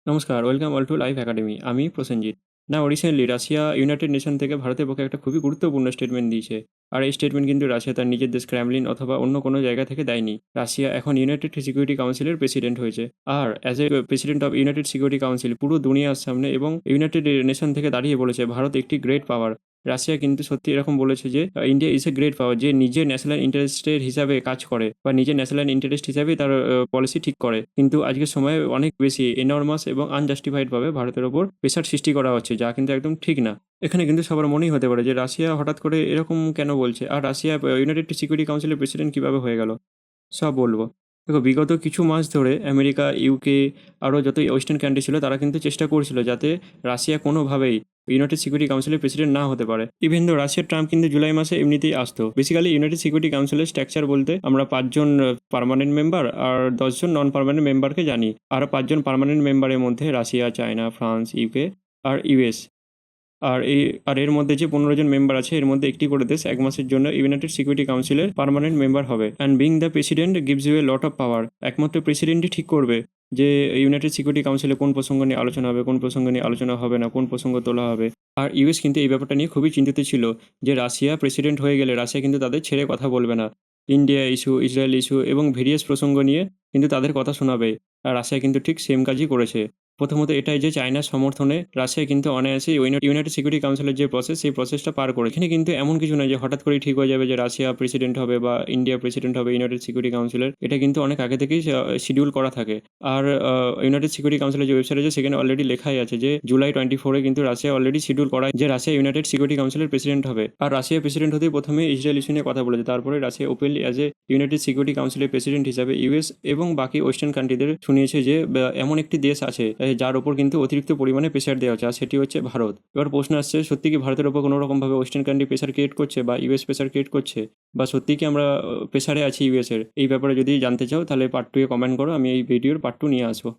নমস্কার, welcome all to live academy. আমি Prasenjit. Recently Russia United Nation থেকে ভারতের পক্ষে একটা খুবই গুরুত্বপূর্ণ স্টেটমেন্ট দিয়েছে। আর এই স্টেটমেন্ট কিন্তু রাশিয়া তার নিজের দেশ ক্রেমলিন অথবা অন্য কোনো জায়গা থেকে দেয়নি। রাশিয়া এখন ইউনাইটেড সিকিউরিটি কাউন্সিলের প্রেসিডেন্ট হয়েছে। আর as a president of United security council পুরো দুনিয়ার সামনে এবং ইউনাইটেড নেশন থেকে দাঁড়িয়ে বলেছে ভারত একটি গ্রেট পাওয়ার। রাশিয়া কিন্তু সত্যি এরকম বলেছে যে India is a great power, যে নিজের ন্যাশনাল ইন্টারেস্টের হিসাবে কাজ করে বা নিজের ন্যাশনাল ইন্টারেস্ট হিসাবে তার পলিসি ঠিক করে। কিন্তু আজকের সময়ে অনেক বেশি এনর্মাস এবং আনজাস্টিফাইডভাবে ভারতের ওপর প্রেশার সৃষ্টি করা হচ্ছে, যা কিন্তু একদম ঠিক না। এখানে কিন্তু সবার মনেই হতে পারে যে রাশিয়া হঠাৎ করে এরকম কেন বলছে, আর রাশিয়া ইউনাইটেড সিকিউরিটি কাউন্সিলের প্রেসিডেন্ট কীভাবে হয়ে গেল, সব বলবো। দেখো, বিগত কিছু মাস ধরে আমেরিকা, ইউকে, আরও যত ওয়েস্টার্ন কান্ট্রি ছিল তারা কিন্তু চেষ্টা করছিল যাতে রাশিয়া কোনোভাবেই ইউনাইটেড সিকিউরিটি কাউন্সিলের প্রেসিডেন্ট না হতে পারে। ইভেন দো রাশিয়ার ট্রাম্প কিন্তু জুলাই মাসে এমনিতেই আসতো। বেসিক্যালি ইউনাইটেড সিকিউরিটি কাউন্সিলের স্ট্রাকচার বলতে আমরা 5জন পার্মানেন্ট মেম্বার আর 10জন নন পার্মানেন্ট মেম্বারকে জানি। আর 5জন পার্মানেন্ট মেম্বারের মধ্যে রাশিয়া, চায়না, ফ্রান্স, ইউকে আর ইউএস। আর এর মধ্যে যে 15জন মেম্বার আছে এর মধ্যে একটি করে দেশ 1 মাসের জন্য ইউনাইটেড সিকিউরিটি কাউন্সিলের পার্মানেন্ট মেম্বার হবে। And being the president gives you a lot of power. একমাত্র প্রেসিডেন্টই ঠিক করবে যে ইউনাইটেড সিকিউরিটি কাউন্সিলে কোন প্রসঙ্গ নিয়ে আলোচনা হবে, কোন প্রসঙ্গ নিয়ে আলোচনা হবে না, কোন প্রসঙ্গ তোলা হবে। আর ইউএস কিন্তু এই ব্যাপারটা নিয়ে খুবই চিন্তিত ছিল যে রাশিয়া প্রেসিডেন্ট হয়ে গেলে রাশিয়া কিন্তু তাদের ছেড়ে কথা বলবে না। ইন্ডিয়া ইস্যু, ইসরায়েল ইস্যু এবং ভেরিয়াস প্রসঙ্গ নিয়ে কিন্তু তাদের কথা শোনাবে। আর রাশিয়া কিন্তু ঠিক সেম কাজই করেছে। প্রথমত এটাই যে চায়নার সমর্থনে রাশিয়া কিন্তু অনায়াসেই ইউনাইটেড সিকিউরিটি কাউন্সিলের যে প্রসেস, সেই প্রসেসটা পার করে। এখানে কিন্তু এমন কিছু নয় যে হঠাৎ করেই ঠিক হয়ে যাবে যে রাশিয়া প্রেসিডেন্ট হবে বা ইন্ডিয়া প্রেসিডেন্ট হবে ইউনাইটেড সিকিউরিটি কাউন্সিলের। এটা কিন্তু অনেক আগে থেকেই শিডিউল করা থাকে। আর ইউনাইটেড সিকিউরিটি কাউন্সিলের যে ওয়েবসাইট আছে সেখানে অলরেডি লেখাই আছে যে জুলাই 24 কিন্তু রাশিয়া অলরেডি শিডিউল করা যে রাশিয়া ইউনাইটেড সিকিউরিটি কাউন্সিলের প্রেসিডেন্ট হবে। আর রাশিয়া প্রেসিডেন্ট হতেই প্রথমে ইসরায়েল ইস্যু নিয়ে কথা বলেছে, তারপরে Russia openly as a United Security কাউন্সিলের প্রেসিডেন্ট হিসাবে ইউএস এবং বাকি ওয়েস্টার্ন কান্ট্রিদের শুনিয়েছে যে এমন একটি দেশ আছে যার ওপর কিন্তু অতিরিক্ত পরিমাণে প্রেশার দেওয়া হচ্ছে, আর সেটি হচ্ছে ভারত। এবার প্রশ্ন আসছে, সত্যি কি ভারতের ওপর কোনো রকমভাবে ওয়েস্টার্ন কান্ট্রি প্রেশার ক্রিয়েট করছে বা ইউএস প্রেশার ক্রিয়েট করছে, বা সত্যি কি আমরা প্রেশারে আছি ইউএসের? এই ব্যাপারে যদি জানতে চাও তাহলে পার্ট 2 এ কমেন্ট করো, আমি এই ভিডিওর পার্ট 2 নিয়ে আসবো।